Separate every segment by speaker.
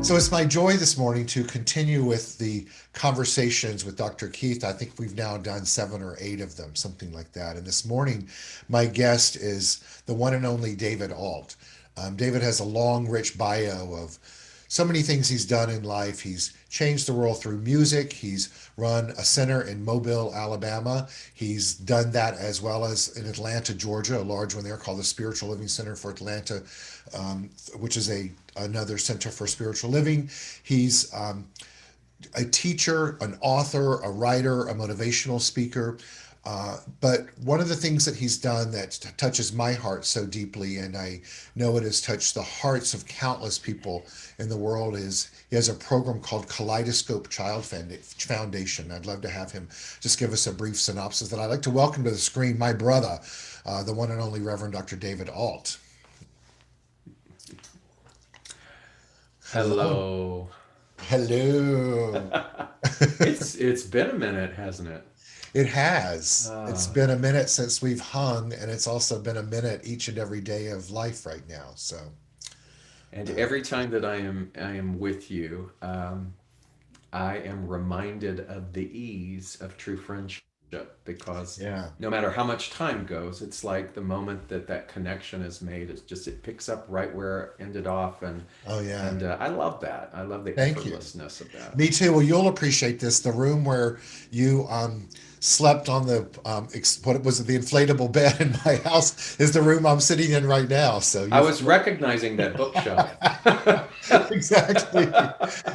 Speaker 1: So it's my joy this morning to continue with the conversations with Dr. Keith. I think we've now done 7 or 8 of them, something like that. And this morning, my guest is the one and only David Ault. David has a long, rich bio of so many things he's done in life. He's changed the world through music. He's run a center in Mobile, Alabama. He's done that as well as in Atlanta, Georgia, a large one there called the Spiritual Living Center for Atlanta, which is a another center for spiritual living. He's a teacher, an author, a writer, a motivational speaker. But one of the things that he's done that touches my heart so deeply, and I know it has touched the hearts of countless people in the world, is he has a program called Kaleidoscope Child Foundation. I'd love to have him just give us a brief synopsis. And I'd like to welcome to the screen my brother, the one and only Reverend Dr. David Ault. Hello.
Speaker 2: Hello.
Speaker 1: Hello.
Speaker 2: It's been a minute, hasn't it?
Speaker 1: It has. It's
Speaker 2: Uh,
Speaker 1: been a minute since we've hung, and it's also been a minute each and every day of life right now. So,
Speaker 2: and
Speaker 1: uh,
Speaker 2: every time that I am with you, I am reminded of the ease of true friendship because no
Speaker 1: yeah.
Speaker 2: matter how much time goes, it's like the moment that that connection is made, it picks up right where it ended off, and
Speaker 1: Oh, yeah.
Speaker 2: I love that. I love the
Speaker 1: Thank you.
Speaker 2: effortlessness of that.
Speaker 1: Me too. Well, you'll appreciate this. The room where you slept on the what was it, the inflatable bed in my house is the room I'm sitting in right now. So
Speaker 2: I
Speaker 1: you've
Speaker 2: was recognizing that bookshelf.
Speaker 1: exactly,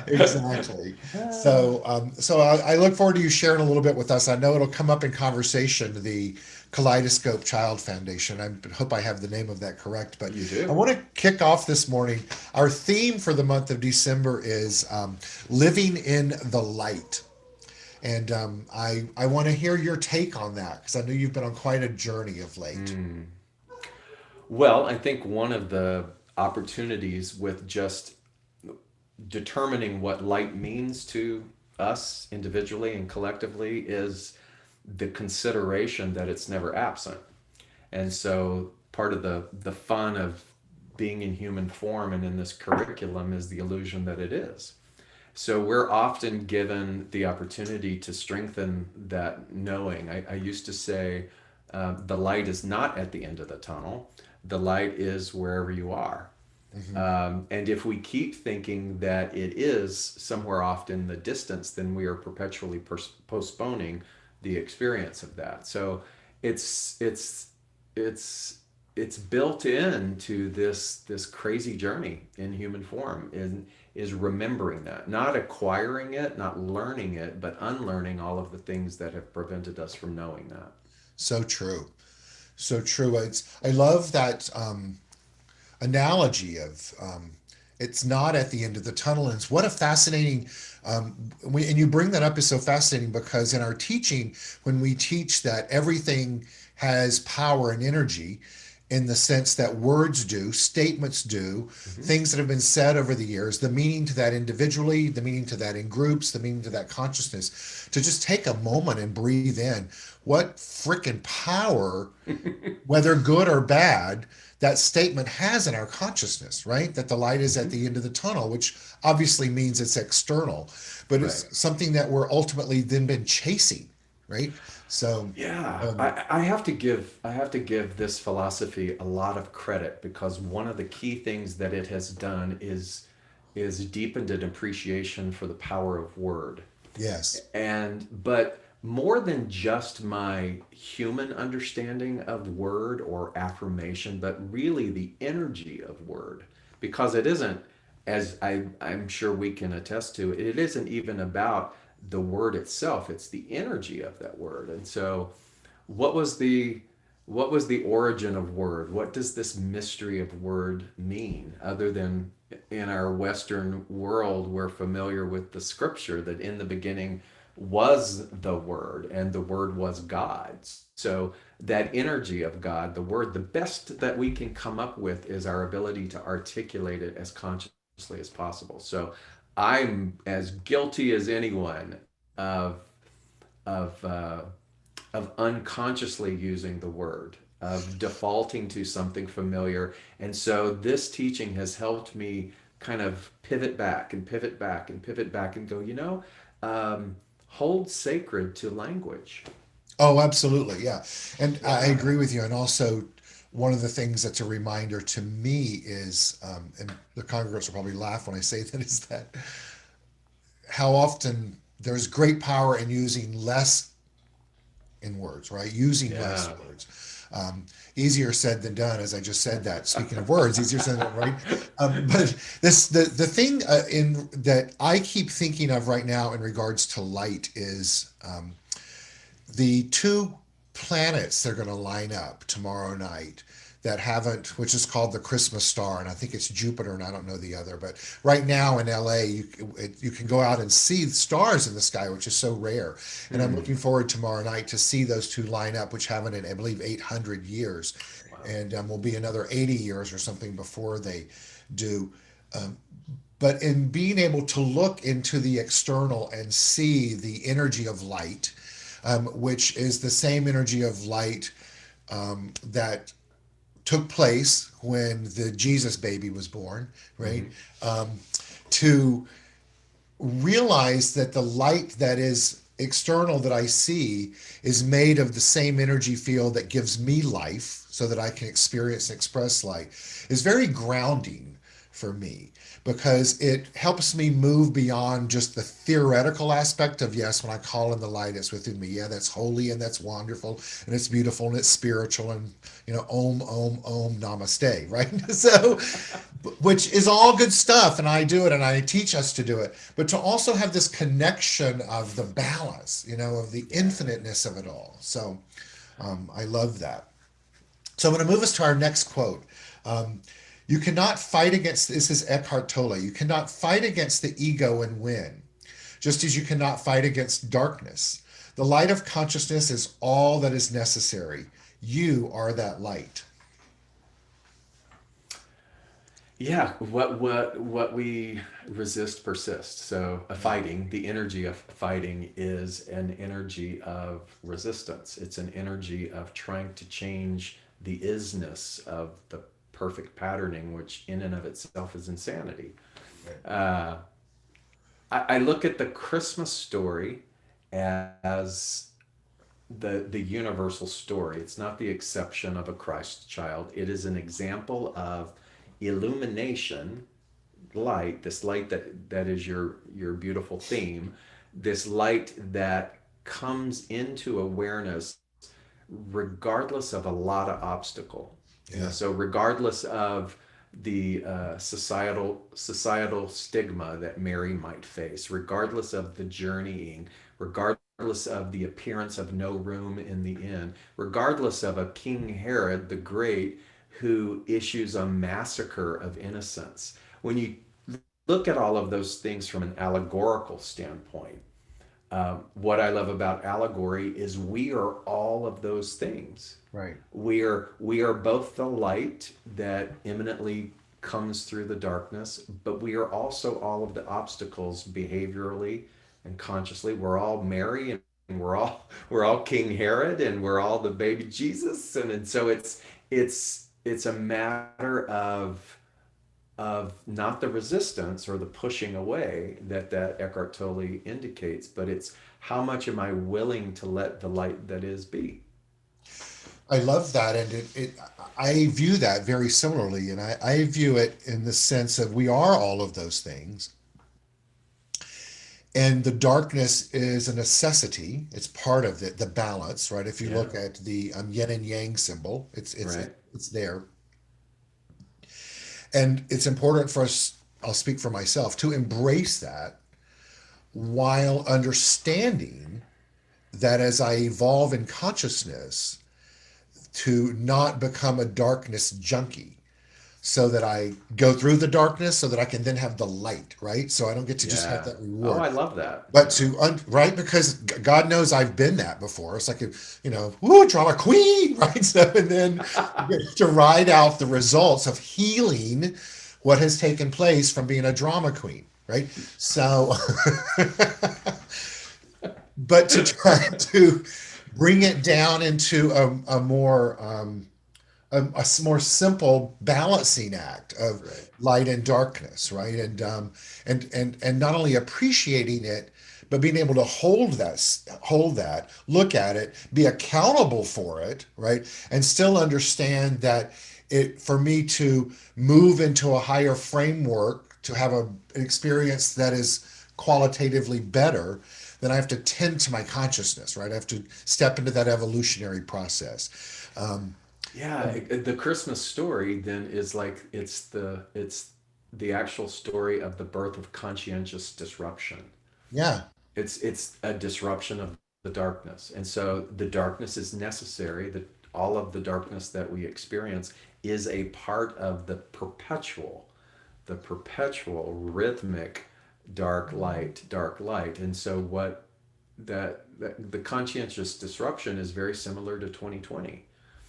Speaker 1: exactly. So I look forward to you sharing a little bit with us. I know it'll come up in conversation. The Kaleidoscope Child Foundation. I hope I have the name of that correct. But
Speaker 2: You
Speaker 1: I
Speaker 2: do.
Speaker 1: want to kick off this morning. Our theme for the month of December is living in the light. And I want to hear your take on that because I know you've been on quite a journey of late.
Speaker 2: Mm. Well, I think one of the opportunities with just determining what light means to us individually and collectively is the consideration that it's never absent. And so part of the fun of being in human form and in this curriculum is the illusion that it is. So we're often given the opportunity to strengthen that knowing. I used to say the light is not at the end of the tunnel, the light is wherever you are.
Speaker 1: Hmm.
Speaker 2: And if we keep thinking that it is somewhere off in the distance, then we are perpetually postponing the experience of that. So it's it's it's it's built into this crazy journey in human form is remembering that, not acquiring it, not learning it, but unlearning all of the things that have prevented us from knowing that.
Speaker 1: So true. So true. I love that analogy of it's not at the end of the tunnel. And it's what a fascinating, and you bring that up is so fascinating because in our teaching, when we teach that everything has power and energy, in the sense that words do, statements do,
Speaker 2: Hmm.
Speaker 1: things that have been said over the years, the meaning to that individually, the meaning to that in groups, the meaning to that consciousness, to just take a moment and breathe in what freaking power, whether good or bad, that statement has in our consciousness, right? That the light is at
Speaker 2: Hmm.
Speaker 1: the end of the tunnel, which obviously means it's external, but
Speaker 2: Right.
Speaker 1: it's something that we're ultimately then been chasing, right? So,
Speaker 2: Yeah,
Speaker 1: um,
Speaker 2: I have to give this philosophy a lot of credit because one of the key things that it has done is deepened an appreciation for the power of word.
Speaker 1: yes.
Speaker 2: And but more than just my human understanding of word or affirmation, but really the energy of word, because it isn't, as I'm sure we can attest to, it isn't even about the word itself, it's the energy of that word. And so what was the what was the origin of word? What does this mystery of word mean, other than in our Western world we're familiar with the scripture that in the beginning was the word and the word was God. So that energy of God, the word, the best that we can come up with is our ability to articulate it as consciously as possible. So I'm as guilty as anyone of of unconsciously using the word, of defaulting to something familiar. And so this teaching has helped me kind of pivot back and pivot back and pivot back and go, hold sacred to language.
Speaker 1: Oh, absolutely. Yeah. And I
Speaker 2: Yeah.
Speaker 1: agree with you. And also, one of the things that's a reminder to me is, and the congregants will probably laugh when I say that, is that how often there's great power in using less in words, right? Using less
Speaker 2: Yeah.
Speaker 1: words. Easier said than done, as I just said that. Speaking of words, easier said than done, right? But the thing in that I keep thinking of right now in regards to light is the two planets they're going to line up tomorrow night that haven't, which is called the Christmas star, and I think it's Jupiter, and I don't know the other. But right now in LA, you can go out and see stars in the sky, which is so rare. And I'm
Speaker 2: Hmm.
Speaker 1: looking forward tomorrow night to see those two line up, which haven't in, I believe, 800 years,
Speaker 2: Wow.
Speaker 1: and will be another 80 years or something before they do. Um, but in being able to look into the external and see the energy of light, which is the same energy of light that took place when the Jesus baby was born, right?
Speaker 2: Hmm.
Speaker 1: Um, to realize that the light that is external that I see is made of the same energy field that gives me life so that I can experience and express light is very grounding for me because it helps me move beyond just the theoretical aspect of yes, when I call in the light, it's within me. Yeah, that's holy and that's wonderful and it's beautiful and it's spiritual and om, om, om, namaste, right? So which is all good stuff, and I do it, and I teach us to do it. But to also have this connection of the balance, of the
Speaker 2: Yeah.
Speaker 1: infiniteness of it all. So I love that. So I'm going to move us to our next quote. Um, you cannot fight against, this is Eckhart Tolle, you cannot fight against the ego and win, just as you cannot fight against darkness. The light of consciousness is all that is necessary. You are that light.
Speaker 2: Yeah, what we resist persists. So a fighting, the energy of fighting is an energy of resistance. It's an energy of trying to change the isness of the perfect patterning, which in and of itself is insanity.
Speaker 1: Right.
Speaker 2: Uh, I look at the Christmas story as the universal story. It's not the exception of a Christ child. It is an example of illumination, light, this light that is your beautiful theme, this light that comes into awareness regardless of a lot of obstacle.
Speaker 1: Yeah.
Speaker 2: So regardless of the societal stigma that Mary might face, regardless of the journeying, regardless of the appearance of no room in the inn, regardless of a King Herod the Great who issues a massacre of innocents. When you look at all of those things from an allegorical standpoint, what I love about allegory is we are all of those things.
Speaker 1: Right.
Speaker 2: We are both the light that imminently comes through the darkness, but we are also all of the obstacles behaviorally and consciously. We're all Mary and we're all King Herod and we're all the baby Jesus, and so it's a matter of not the resistance or the pushing away that Eckhart Tolle indicates, but it's how much am I willing to let the light that is be?
Speaker 1: I love that, and I view that very similarly, and I view it in the sense of we are all of those things, and the darkness is a necessity. It's part of the balance, right? If you
Speaker 2: Yeah,
Speaker 1: look at the yin and yang symbol,
Speaker 2: right.
Speaker 1: it's there, and it's important for us. I'll speak for myself to embrace that while understanding that as I evolve in consciousness, to not become a darkness junkie so that I go through the darkness so that I can then have the light, right? So I don't get to just have
Speaker 2: Yeah.
Speaker 1: that
Speaker 2: Oh,
Speaker 1: reward.
Speaker 2: I love that.
Speaker 1: But
Speaker 2: Yeah.
Speaker 1: right, because God knows I've been that before. It's like, woo, drama queen, right? So, and then to ride out the results of healing what has taken place from being a drama queen, right? So, but to try to bring it down into a more more simple balancing act of
Speaker 2: Right.
Speaker 1: light and darkness, right? And not only appreciating it, but being able to hold that, look at it, be accountable for it, right? And still understand that it for me to move into a higher framework, to have an experience that is qualitatively better, then I have to tend to my consciousness, right? I have to step into that evolutionary process. Um,
Speaker 2: Yeah, the Christmas story then is like it's the actual story of the birth of conscientious disruption.
Speaker 1: yeah,
Speaker 2: It's a disruption of the darkness, and so the darkness is necessary. That all of the darkness that we experience is a part of the perpetual rhythmic dark light. And so what that the conscientious disruption is very similar to 2020.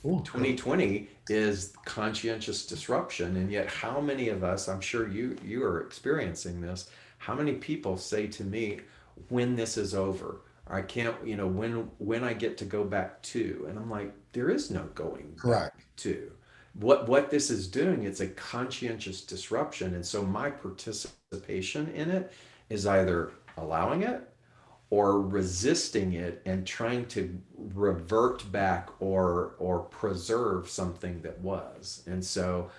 Speaker 1: ooh, good.
Speaker 2: 2020 is conscientious disruption, and yet how many of us, I'm sure you are experiencing this, how many people say to me, when this is over, I can't, when I get to go back to, and I'm like, there is no going back
Speaker 1: Correct.
Speaker 2: to. What this is doing, it's a conscientious disruption, and so my participation in it is either allowing it or resisting it and trying to revert back or preserve something that was. And so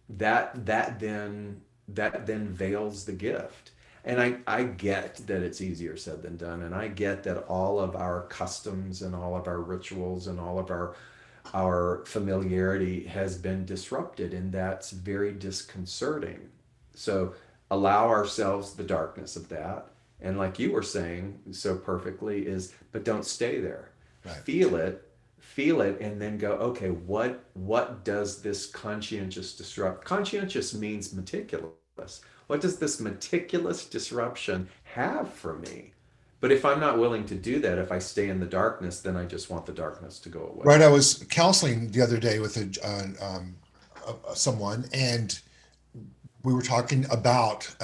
Speaker 2: that then veils the gift. And I get that it's easier said than done, and I get that all of our customs and all of our rituals and all of our familiarity has been disrupted, and that's very disconcerting. So allow ourselves the darkness of that. And like you were saying so perfectly, is but don't stay there.
Speaker 1: Right.
Speaker 2: Feel it, and then go, okay, what does this conscientious disrupt? Conscientious means meticulous. What does this meticulous disruption have for me? But if I'm not willing to do that, if I stay in the darkness, then I just want the darkness to go away.
Speaker 1: Right. I was counseling the other day with someone, and we were talking about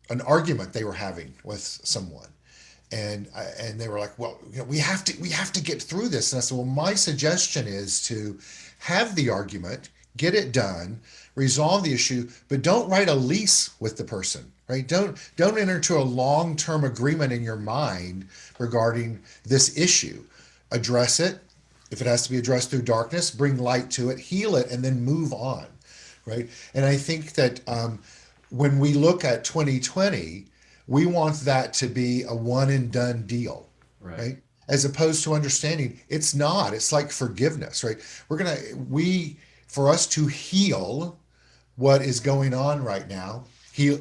Speaker 1: an argument they were having with someone, and they were like, "Well, we have to get through this." And I said, "Well, my suggestion is to have the argument, get it done, resolve the issue, but don't write a lease with the person, right? Don't enter into a long-term agreement in your mind regarding this issue. Address it. If it has to be addressed through darkness, bring light to it, heal it, and then move on, right?" And I think that when we look at 2020, we want that to be a one and done deal,
Speaker 2: Right.
Speaker 1: right? As opposed to understanding it's not. It's like forgiveness, right? For us to heal what is going on right now.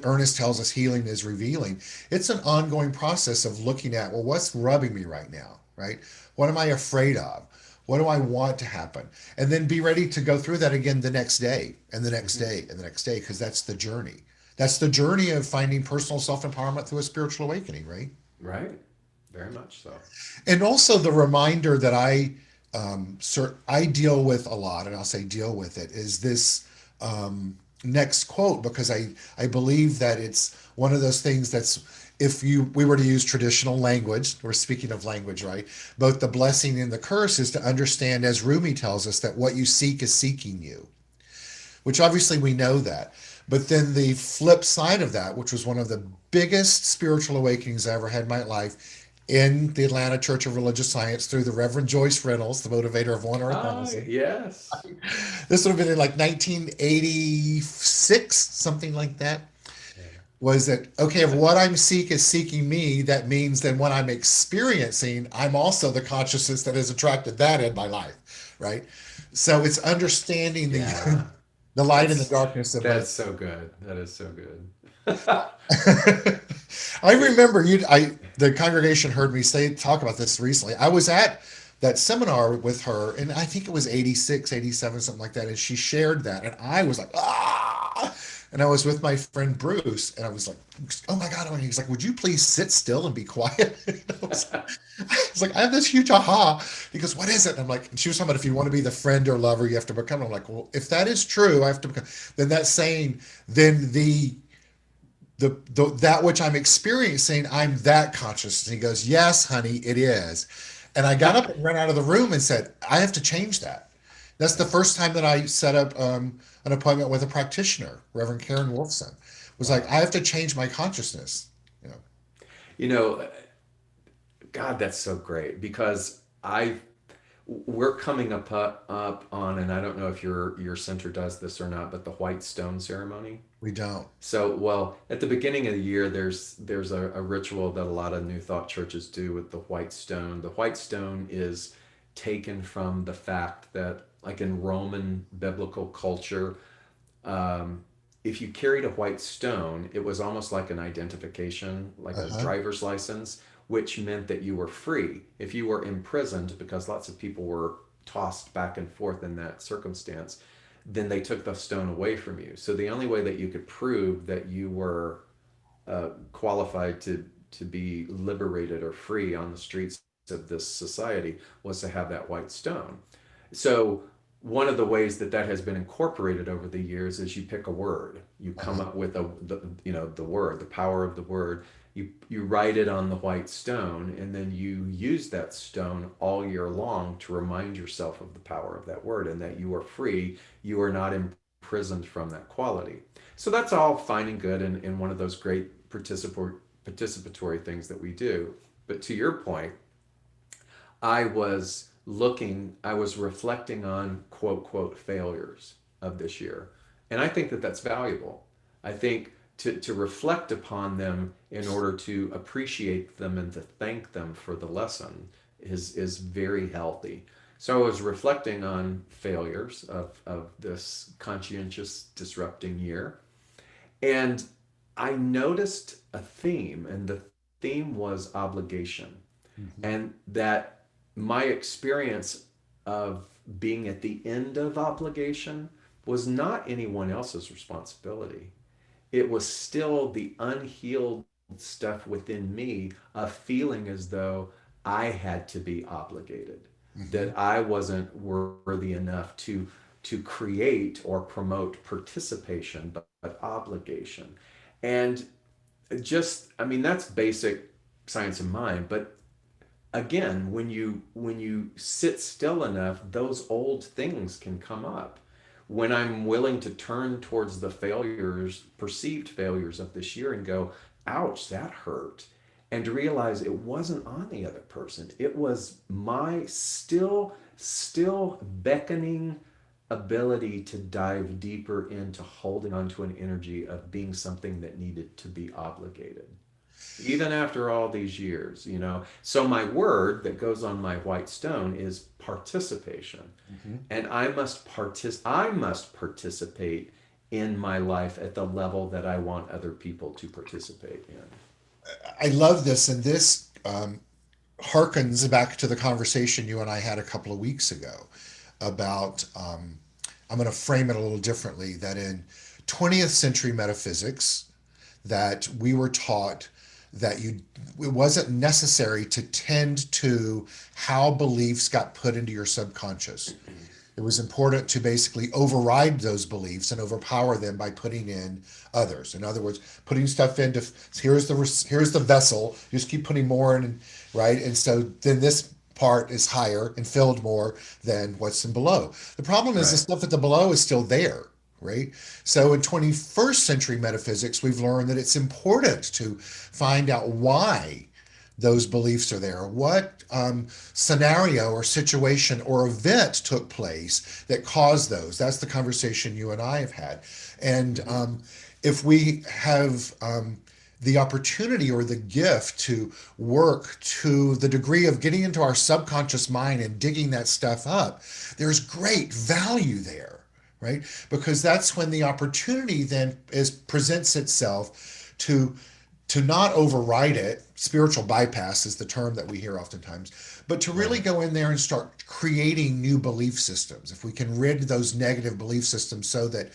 Speaker 1: Ernest tells us healing is revealing. It's an ongoing process of looking at, well, what's rubbing me right now, right? What am I afraid of? What do I want to happen? And then be ready to go through that again the next day and the next
Speaker 2: Mm-hmm.
Speaker 1: day and the next day, because that's the journey. That's the journey of finding personal self empowerment through a spiritual awakening, right?
Speaker 2: Right. Very much so.
Speaker 1: And also the reminder that I deal with a lot, and I'll say deal with it, is this next quote, because I believe that it's one of those things that's, if we were to use traditional language, we're speaking of language, right? Both the blessing and the curse is to understand, as Rumi tells us, that what you seek is seeking you, which obviously we know that. But then the flip side of that, which was one of the biggest spiritual awakenings I ever had in my life, in the Atlanta Church of Religious Science through the Reverend Joyce Reynolds, the motivator of one or a
Speaker 2: Ah,
Speaker 1: thousand.
Speaker 2: yes.
Speaker 1: This would have been in like 1986, something like that.
Speaker 2: Yeah.
Speaker 1: Was that okay? If what I'm seek is seeking me, that means then what I'm experiencing, I'm also the consciousness that has attracted that in my life, right? So it's understanding the
Speaker 2: Yeah.
Speaker 1: the light and the
Speaker 2: That's
Speaker 1: darkness of
Speaker 2: that's
Speaker 1: both.
Speaker 2: so good. That is so good.
Speaker 1: I remember the congregation heard me talk about this recently. I was at that seminar with her, and I think it was 86, 87, something like that. And she shared that, and I was like, ah. And I was with my friend Bruce, and I was like, oh my God. And he's like, would you please sit still and be quiet? And I was like, I have this huge aha. He goes, what is it? And I'm like, and she was talking about, if you want to be the friend or lover, you have to become. I'm like, well, if that is true, I have to become. Then that's saying, then that which I'm experiencing, I'm that conscious. And he goes, yes, honey, it is. And I got up and ran out of the room and said, I have to change that. That's the first time that I set up an appointment with a practitioner, Reverend Karen Wolfson. Was like,
Speaker 2: Wow.
Speaker 1: I have to change my consciousness. You know,
Speaker 2: You know, God, that's so great because we're coming up on, and I don't know if your center does this or not, but the white stone ceremony.
Speaker 1: we don't.
Speaker 2: So, well, at the beginning of the year, there's a ritual that a lot of New Thought churches do with the white stone. The white stone is taken from the fact that, like in Roman biblical culture, um, if you carried a white stone, it was almost like an identification, like a
Speaker 1: Uh-huh.
Speaker 2: driver's license, which meant that you were free. If you were imprisoned, because lots of people were tossed back and forth in that circumstance, then they took the stone away from you. So the only way that you could prove that you were qualified to be liberated or free on the streets of this society was to have that white stone. So one of the ways that that has been incorporated over the years is you pick a word, you come
Speaker 1: Uh-huh.
Speaker 2: up with the word, the power of the word. You write it on the white stone, and then you use that stone all year long to remind yourself of the power of that word and that you are free. You are not imprisoned from that quality. So that's all fine and good, and one of those great participatory things that we do. But to your point, I was reflecting on quote, quote, failures of this year. And I think that that's valuable. I think to reflect upon them in order to appreciate them and to thank them for the lesson is very healthy. So I was reflecting on failures of this conscientious disrupting year. And I noticed a theme, and the theme was obligation,
Speaker 1: Mhm.
Speaker 2: and that my experience of being at the end of obligation was not anyone else's responsibility. It was still the unhealed stuff within me of feeling as though I had to be obligated,
Speaker 1: Mhm.
Speaker 2: that I wasn't worthy enough to create or promote participation, but obligation. And just, I mean, that's basic science of mind, but again, when you sit still enough, those old things can come up. When I'm willing to turn towards the failures, perceived failures of this year and go, ouch, that hurt, and to realize it wasn't on the other person, it was my still beckoning ability to dive deeper into holding on to an energy of being something that needed to be obligated even after all these years, you know. So my word that goes on my white stone is participation.
Speaker 1: Mhm.
Speaker 2: And I must participate in my life at the level that I want other people to participate in.
Speaker 1: I love this, and this harkens back to the conversation you and I had a couple of weeks ago about. I'm going to frame it a little differently. That in 20th century metaphysics, that we were taught that it wasn't necessary to tend to how beliefs got put into your subconscious. It was important to basically override those beliefs and overpower them by putting in others. In other words, putting stuff into here's the vessel. You just keep putting more in, right? And so then this part is higher and filled more than what's in below. The problem is the
Speaker 2: Right.
Speaker 1: stuff at the below is still there, right? So in 21st century metaphysics, we've learned that it's important to find out why those beliefs are there. What scenario or situation or event took place that caused those? That's the conversation you and I have had. And
Speaker 2: Mm-hmm.
Speaker 1: if we have the opportunity or the gift to work to the degree of getting into our subconscious mind and digging that stuff up, there's great value there, right? Because that's when the opportunity then is presents itself to not override it. Spiritual bypass is the term that we hear oftentimes, but to really
Speaker 2: Right.
Speaker 1: go in there and start creating new belief systems. If we can rid those negative belief systems so that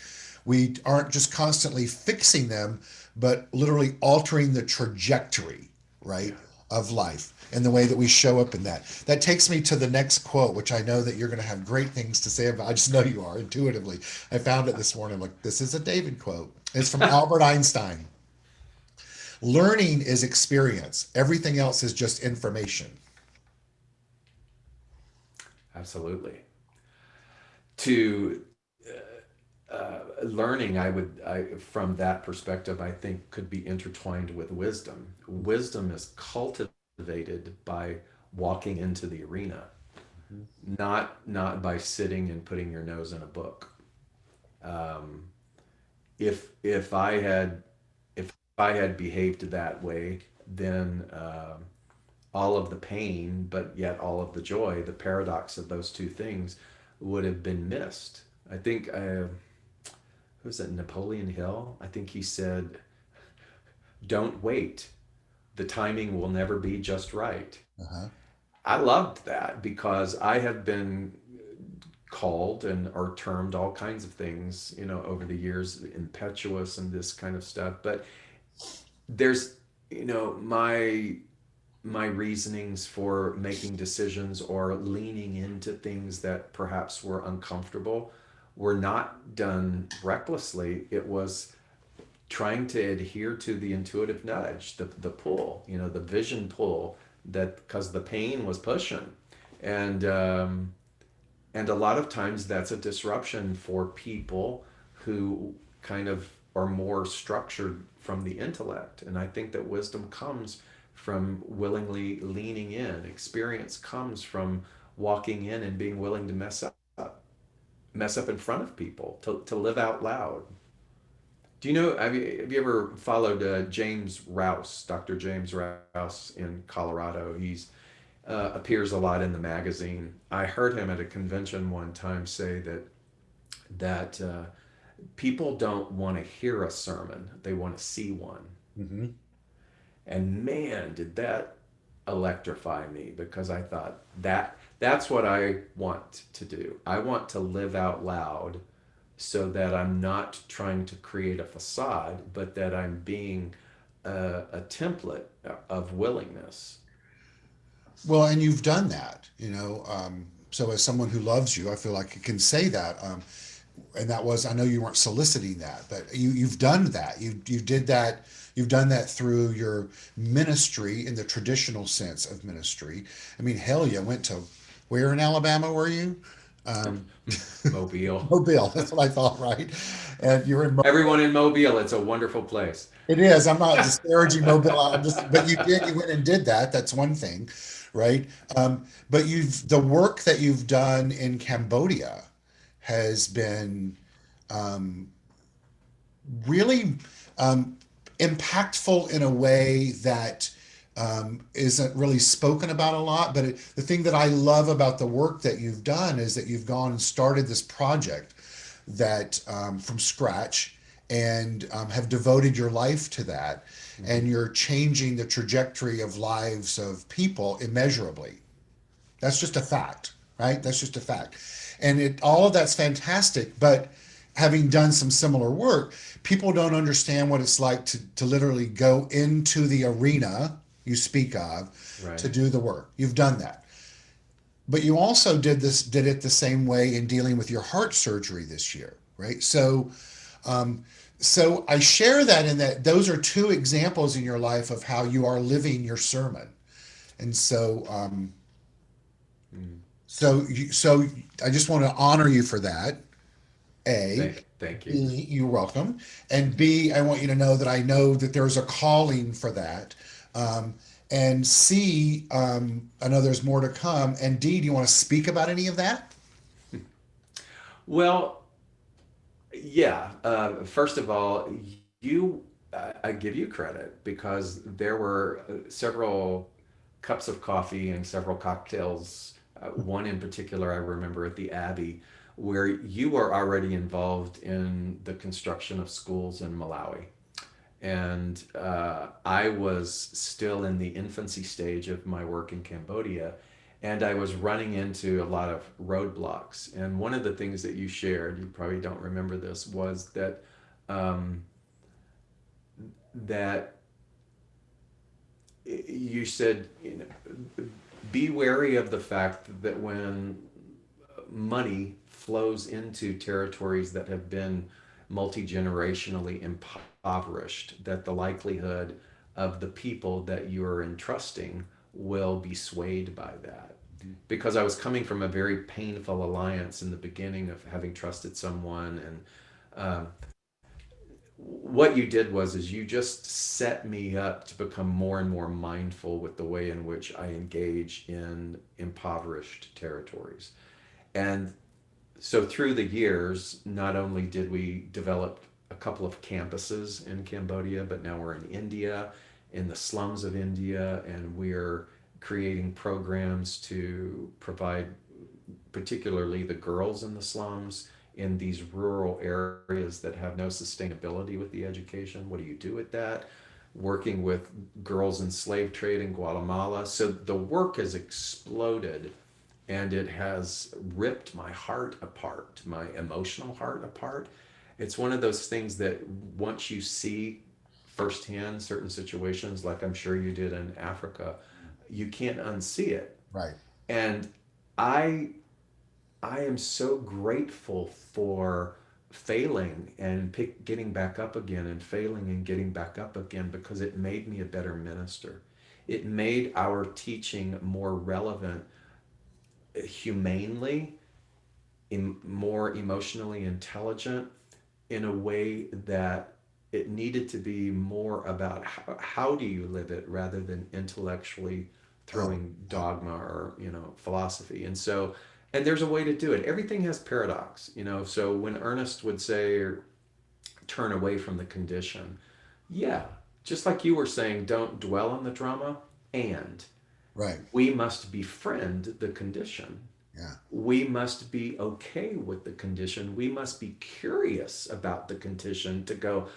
Speaker 1: we aren't just constantly fixing them, but literally altering the trajectory,
Speaker 2: Yeah.
Speaker 1: right, of life and the way that we show up in that. That takes me to the next quote, which I know that you're going to have great things to say about. I just know you are intuitively. I found it this morning. Like, this is a David quote. It's from Albert Einstein. Learning is experience. Everything else is just information.
Speaker 2: absolutely. To learning, from that perspective, I think could be intertwined with wisdom. Wisdom is cultivated by walking into the arena,
Speaker 1: Mhm.
Speaker 2: not by sitting and putting your nose in a book. Um, if I had behaved that way, then all of the pain, but yet all of the joy, the paradox of those two things, would have been missed. I think who was it, Napoleon Hill? I think he said, "Don't wait. The timing will never be just right."
Speaker 1: Uh-huh.
Speaker 2: I loved that because I have been called and or termed all kinds of things, over the years, impetuous and this kind of stuff. But there's, my reasonings for making decisions or leaning into things that perhaps were uncomfortable were not done recklessly. It was trying to adhere to the intuitive nudge, the pull, the vision pull, that because the pain was pushing. And um, and a lot of times that's a disruption for people who kind of are more structured from the intellect. And I think that wisdom comes from willingly leaning in. Experience comes from walking in and being willing to mess up in front of people, to live out loud. Do you know, have you ever followed James Rouse, Dr. James Rouse in Colorado? He's appears a lot in the magazine. I heard him at a convention one time say that people don't want to hear a sermon; they want to see one.
Speaker 1: Hmm.
Speaker 2: And man, did that electrify me, because I thought that's what I want to do. I want to live out loud, so that I'm not trying to create a facade, but that I'm being a template of willingness.
Speaker 1: Well, and you've done that, so as someone who loves you, I feel like I can say that. And that was, I know you weren't soliciting that, but you've done that. You did that. You've done that through your ministry in the traditional sense of ministry. I mean, hell, you went to where in Alabama were you? Um,
Speaker 2: Mobile.
Speaker 1: Mobile. That's what I thought, right? And you're in Mobile.
Speaker 2: Everyone in Mobile, it's a wonderful place.
Speaker 1: It is. I'm not disparaging Mobile. I'm just, but you did. You went and did that. That's one thing, right? But the work that you've done in Cambodia has been um, really um, impactful in a way that isn't really spoken about a lot. But the thing that I love about the work that you've done is that you've gone and started this project that from scratch and have devoted your life to that.
Speaker 2: Mm-hmm.
Speaker 1: And you're changing the trajectory of lives of people immeasurably. That's just a fact, right? That's just a fact. And all of that's fantastic, but having done some similar work, people don't understand what it's like to literally go into the arena you speak of to
Speaker 2: Right.
Speaker 1: do the work. You've done that. But you also did it the same way in dealing with your heart surgery this year, right? Um, so I share that in that those are two examples in your life of how you are living your sermon. And
Speaker 2: Mm.
Speaker 1: so I just want to honor you for that. A,
Speaker 2: Thank you.
Speaker 1: B, you're welcome. And B, I want you to know that I know that there's a calling for that. Um, and C, I know there's more to come. And D, do you want to speak about any of that?
Speaker 2: Well, yeah. First of all, I give you credit, because there were several cups of coffee and several cocktails. One in particular, I remember at the Abbey, where you were already involved in the construction of schools in Malawi. And I was still in the infancy stage of my work in Cambodia, and I was running into a lot of roadblocks. And one of the things that you shared, you probably don't remember this, was um, that you said, be wary of the fact that when money flows into territories that have been multi-generationally impoverished, that the likelihood of the people that you are entrusting will be swayed by that. because I was coming from a very painful alliance in the beginning of having trusted someone. And what you did was is you just set me up to become more and more mindful with the way in which I engage in impoverished territories. And so through the years, not only did we develop a couple of campuses in Cambodia, but now we're in India, in the slums of India, and we're creating programs to provide particularly the girls in the slums in these rural areas that have no sustainability with the education. What do you do with that? Working with girls in slave trade in Guatemala. So the work has exploded, and it has ripped my heart apart, my emotional heart apart. It's one of those things that once you see firsthand certain situations, like I'm sure you did in Africa, you can't unsee it.
Speaker 1: Right.
Speaker 2: And I I am so grateful for failing and getting back up again, and failing and getting back up again, because it made me a better minister. It made our teaching more relevant, humanely, more emotionally intelligent, in a way that it needed to be more about how do you live it, rather than intellectually
Speaker 1: Oh,
Speaker 2: throwing
Speaker 1: yeah.
Speaker 2: dogma or philosophy. And so, and there's a way to do it. Everything has paradox, so when Ernest would say, or turn away from the condition, yeah, just like you were saying, don't dwell on the drama, and
Speaker 1: Right.
Speaker 2: we must befriend the condition.
Speaker 1: Yeah.
Speaker 2: We must be okay with the condition. We must be curious about the condition to go,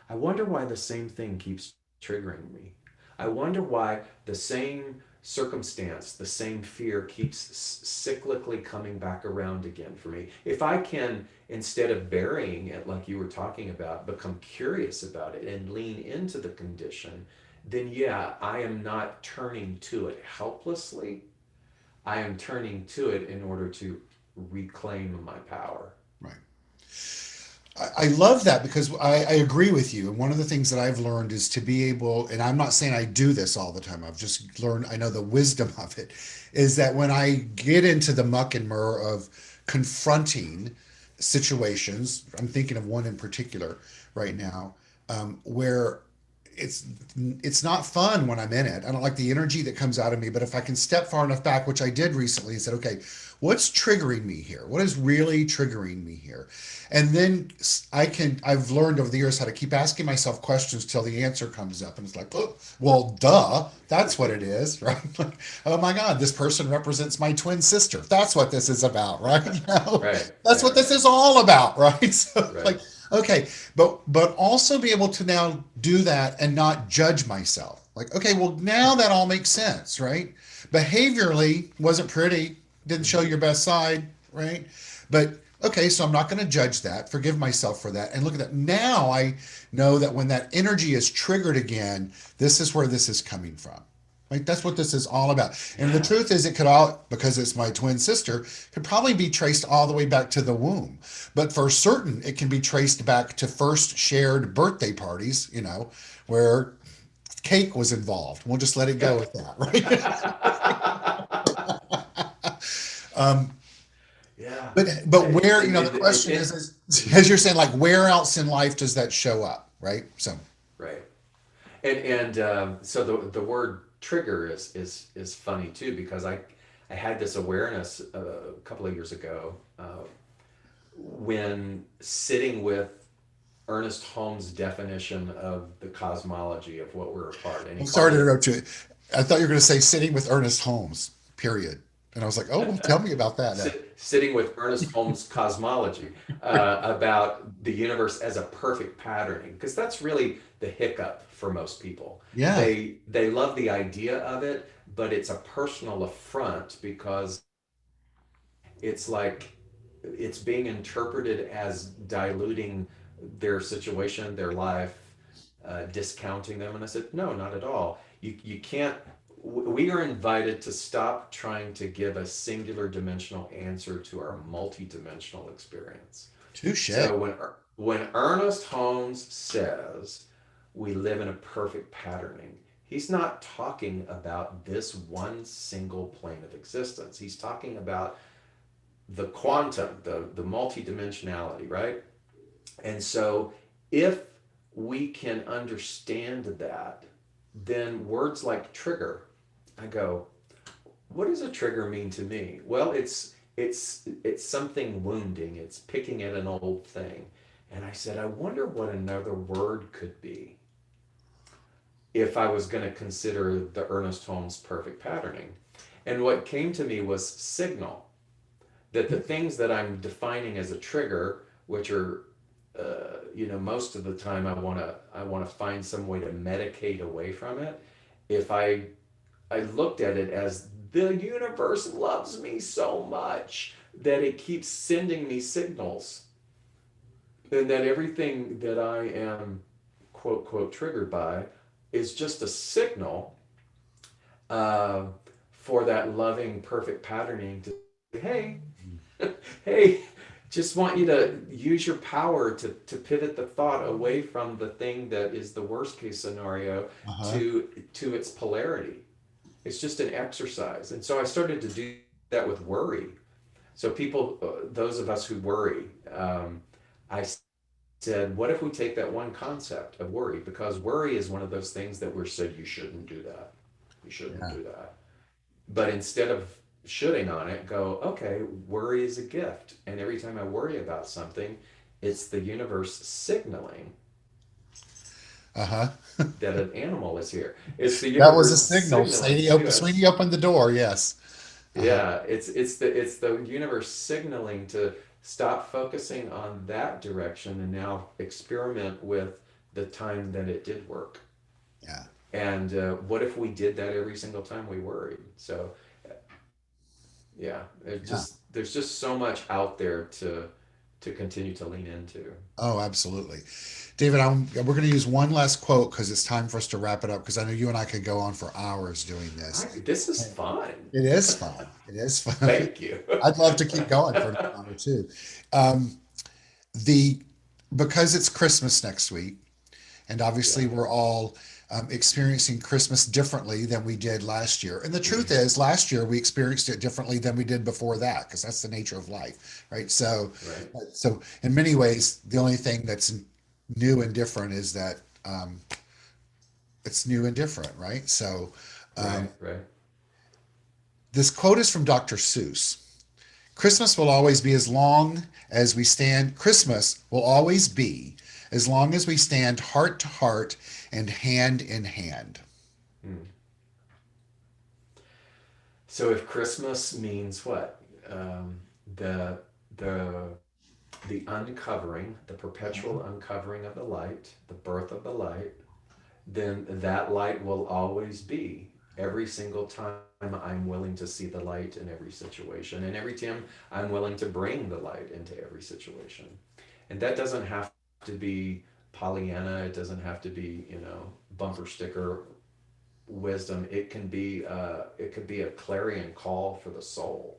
Speaker 2: I wonder why the same thing keeps triggering me. I wonder why the same circumstance, the same fear keeps cyclically coming back around again for me. If I can, instead of burying it like you were talking about, become curious about it and lean into the condition, then yeah, I am not turning to it helplessly. I am turning to it in order to reclaim my power.
Speaker 1: Right. I love that because I agree with you. And one of the things that I've learned is to be able, and I'm not saying I do this all the time, I've just learned, I know the wisdom of it, is that when I get into the muck and mur of confronting situations, I'm thinking of one in particular right now, where it's it's not fun when I'm in it. I don't like the energy that comes out of me, but if I can step far enough back, which I did recently, and said, okay, what's triggering me here? What is really triggering me here? And then I've learned over the years how to keep asking myself questions till the answer comes up. And it's like, oh, well, duh, that's what it is, right? Oh my God, this person represents my twin sister. That's what this is about, right?
Speaker 2: Right,
Speaker 1: That's
Speaker 2: right,
Speaker 1: what this
Speaker 2: right,
Speaker 1: is all about, right? So like,
Speaker 2: right.
Speaker 1: okay, but also be able to now do that and not judge myself. Like, okay, well, now that all makes sense, right? Behaviorally wasn't pretty, didn't show
Speaker 2: Mm-hmm.
Speaker 1: your best side, right? But okay, so I'm not going to judge that, forgive myself for that, and look at that. Now I know that when that energy is triggered again, this is where this is coming from. Like that's what this is all about. And the
Speaker 2: Yeah,
Speaker 1: truth is, it could all, because it's my twin sister, could probably be traced all the way back to the womb. But for certain, it can be traced back to first shared birthday parties, where cake was involved. We'll just let it go
Speaker 2: yep.
Speaker 1: with that, right?
Speaker 2: Yeah.
Speaker 1: But where, the question
Speaker 2: And
Speaker 1: is, as you're saying, like where else in life does that show up, right? So
Speaker 2: right. And so the word trigger is funny too, because I had this awareness a couple of years ago, when sitting with Ernest Holmes' definition of the cosmology of what we're a part, and he
Speaker 1: I'm
Speaker 2: called
Speaker 1: sorry to
Speaker 2: it
Speaker 1: interrupt you. I thought you were going to say sitting with Ernest Holmes, period. And I was like, oh, well, tell me about that now.
Speaker 2: sitting with Ernest Holmes' cosmology, about the universe as a perfect patterning, because that's really the hiccup for most people.
Speaker 1: Yeah,
Speaker 2: They love the idea of it, but it's a personal affront, because it's like it's being interpreted as diluting their situation, their life, discounting them. And I said, no, not at all. You can't. We are invited to stop trying to give a singular dimensional answer to our multidimensional experience.
Speaker 1: touche.
Speaker 2: So when Ernest Holmes says we live in a perfect patterning, he's not talking about this one single plane of existence. He's talking about the quantum, the multidimensionality, right? And so if we can understand that, then words like trigger, I go, what does a trigger mean to me? Well, it's something wounding. It's picking at an old thing. And I said, I wonder what another word could be if I was going to consider the Ernest Holmes perfect patterning. And what came to me was signal. That the things that I'm defining as a trigger, which are, most of the time I want to find some way to medicate away from it. If I looked at it as the universe loves me so much that it keeps sending me signals, and that everything that I am quote quote triggered by is just a signal uh, for that loving perfect patterning to, hey, hey, just want you to use your power to pivot the thought away from the thing that is the worst case scenario
Speaker 1: Uh-huh.
Speaker 2: to its polarity. It's just an exercise. And so I started to do that with worry. So people, those of us who worry, I said, what if we take that one concept of worry? Because worry is one of those things that we're said, you shouldn't do that. You shouldn't
Speaker 1: Yeah.
Speaker 2: do that. But instead of shooting on it, go, okay, worry is a gift. And every time I worry about something, it's the universe signaling
Speaker 1: Uh-huh.
Speaker 2: that an animal is here. It's the
Speaker 1: That was a
Speaker 2: universe
Speaker 1: signal.
Speaker 2: signaling
Speaker 1: Sweetie,
Speaker 2: to
Speaker 1: Sweetie
Speaker 2: us.
Speaker 1: opened the door. Yes. Uh-huh.
Speaker 2: Yeah, it's the universe signaling to stop focusing on that direction and now experiment with the time that it did work.
Speaker 1: Yeah.
Speaker 2: And what if we did that every single time we worried? So yeah,
Speaker 1: Yeah.
Speaker 2: there's just so much out there to continue to lean into.
Speaker 1: Oh, absolutely. David, we're going to use one last quote because it's time for us to wrap it up because I know you and I could go on for hours doing this.
Speaker 2: This is
Speaker 1: And
Speaker 2: fun.
Speaker 1: it is fun. It is fun.
Speaker 2: Thank you.
Speaker 1: I'd love to keep going for another hour too. Um, the because it's Christmas next week, and
Speaker 2: Yeah.
Speaker 1: obviously we're all experiencing Christmas differently than we did last year. And the truth
Speaker 2: Mm,
Speaker 1: is, last year we experienced it differently than we did before that, because that's the nature of life, right?
Speaker 2: right.
Speaker 1: So in many ways, the only thing that's new and different is that it's new and different, right?
Speaker 2: Right.
Speaker 1: Um,
Speaker 2: Right.
Speaker 1: this quote is from Dr. Seuss. Christmas will always be as long as we stand. Christmas will always be as long as we stand heart to heart and hand in hand.
Speaker 2: Mm. So if Christmas means what? The the the uncovering, the perpetual uncovering of the light, the birth of the light, then that light will always be every single time I'm willing to see the light in every situation, and every time I'm willing to bring the light into every situation. And that doesn't have to be Pollyanna, it doesn't have to be, bumper sticker wisdom. It could be a clarion call for the soul.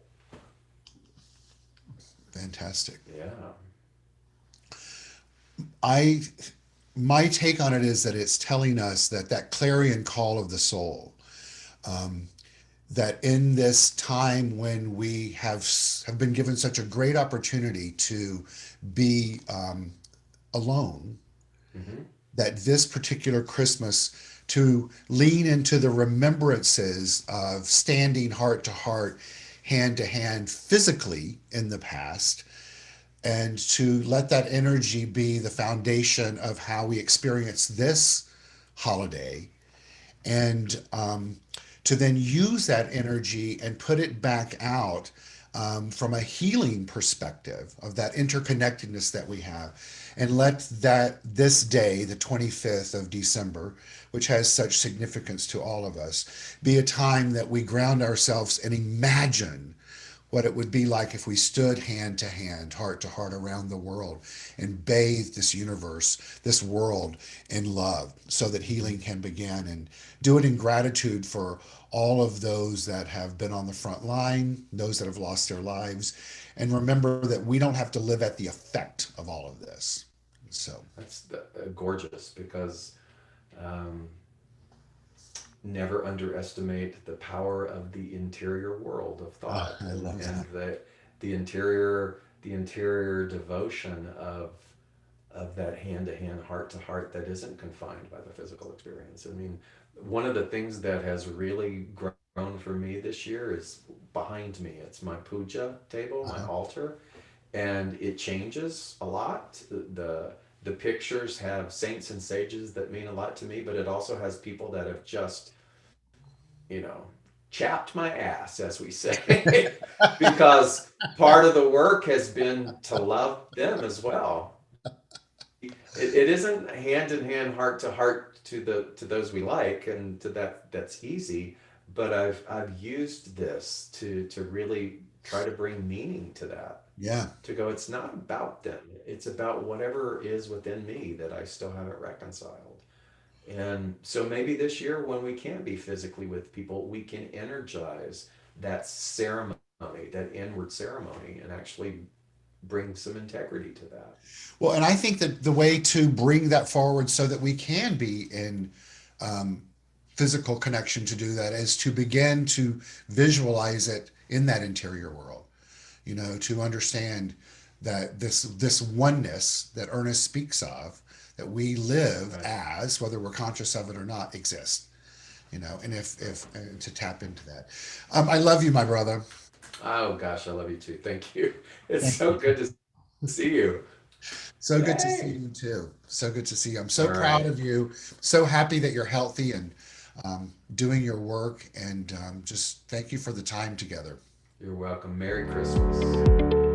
Speaker 1: Fantastic.
Speaker 2: Yeah.
Speaker 1: I My take on it is that it's telling us that clarion call of the soul, um, that in this time when we have been given such a great opportunity to be alone,
Speaker 2: Mm-hmm.
Speaker 1: that this particular Christmas to lean into the remembrances of standing heart to heart, hand to hand physically in the past, and to let that energy be the foundation of how we experience this holiday, and to then use that energy and put it back out from a healing perspective of that interconnectedness that we have, and let that this day, the 25th of December, which has such significance to all of us, be a time that we ground ourselves and imagine what it would be like if we stood hand to hand, heart to heart around the world and bathed this universe, this world in love so that healing can begin, and do it in gratitude for all of those that have been on the front line, those that have lost their lives. And remember that we don't have to live at the effect of all of this. So,
Speaker 2: That's gorgeous because um, never underestimate the power of the interior world of
Speaker 1: Oh,
Speaker 2: thought,
Speaker 1: I love
Speaker 2: and
Speaker 1: that.
Speaker 2: the interior devotion of that hand to hand, heart to heart that isn't confined by the physical experience. I mean, one of the things that has really grown for me this year is behind me. It's my puja table, my
Speaker 1: Uh-huh.
Speaker 2: altar, and it changes a lot. The pictures have saints and sages that mean a lot to me, but it also has people that have just, you know, chapped my ass, as we say, because part of the work has been to love them as well. It isn't hand in hand, heart to heart to those we like, and to that's easy. But I've used this to really try to bring meaning to that.
Speaker 1: Yeah.
Speaker 2: To go, it's not about them. It's about whatever is within me that I still haven't reconciled. And so maybe this year, when we can't be physically with people, we can energize that ceremony, that inward ceremony, and actually bring some integrity to that.
Speaker 1: Well, and I think that the way to bring that forward so that we can be in um, physical connection to do that is to begin to visualize it in that interior world, to understand that this oneness that Ernest speaks of, that we live
Speaker 2: Right.
Speaker 1: as, whether we're conscious of it or not, exists. And if and to tap into that. I love you, my brother.
Speaker 2: Oh gosh, I love you too. Thank you. It's
Speaker 1: Thank
Speaker 2: so
Speaker 1: you.
Speaker 2: good to see you.
Speaker 1: So good to see
Speaker 2: Yay.
Speaker 1: you too. So good to see you. I'm so
Speaker 2: All
Speaker 1: proud
Speaker 2: right.
Speaker 1: of you. So happy that you're healthy and doing your work. And just thank you for the time together.
Speaker 2: You're welcome. Merry Christmas.